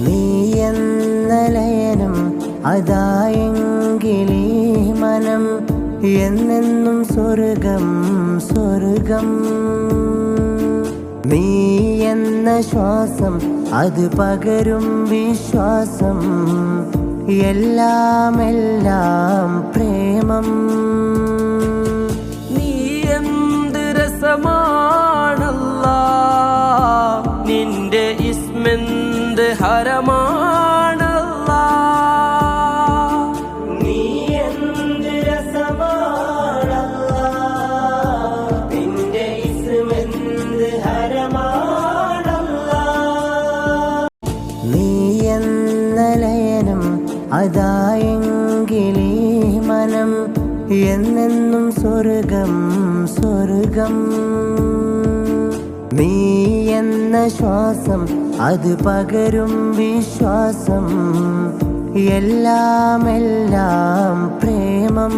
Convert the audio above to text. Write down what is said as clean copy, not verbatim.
നീ എന്ന ലയനം അതായെങ്കിലീ മനം എന്നെന്നും സ്വർഗം സ്വർഗം. നീ എന്ന ശ്വാസം അത് പകരും വിശ്വാസം, എല്ലാം എല്ലാം പ്രേമം. നീ എന്ത് രസമാണല്ലാ, നിന്റെ ഇസ്മെന്ത് ഹരമാണല്ലാ. നീ എന്ത് രസമാണല്ലാ, നിന്റെ ഇസ്മെന്ത് ഹരമാണല്ലാ. നീ എന്ന ലയനം അതായെങ്കിലീ മനം എന്നെന്നും സ്വർഗം സ്വർഗം. നീ എന്ന ശ്വാസം അത് പകരും വിശ്വാസം, എല്ലാം എല്ലാം പ്രേമം.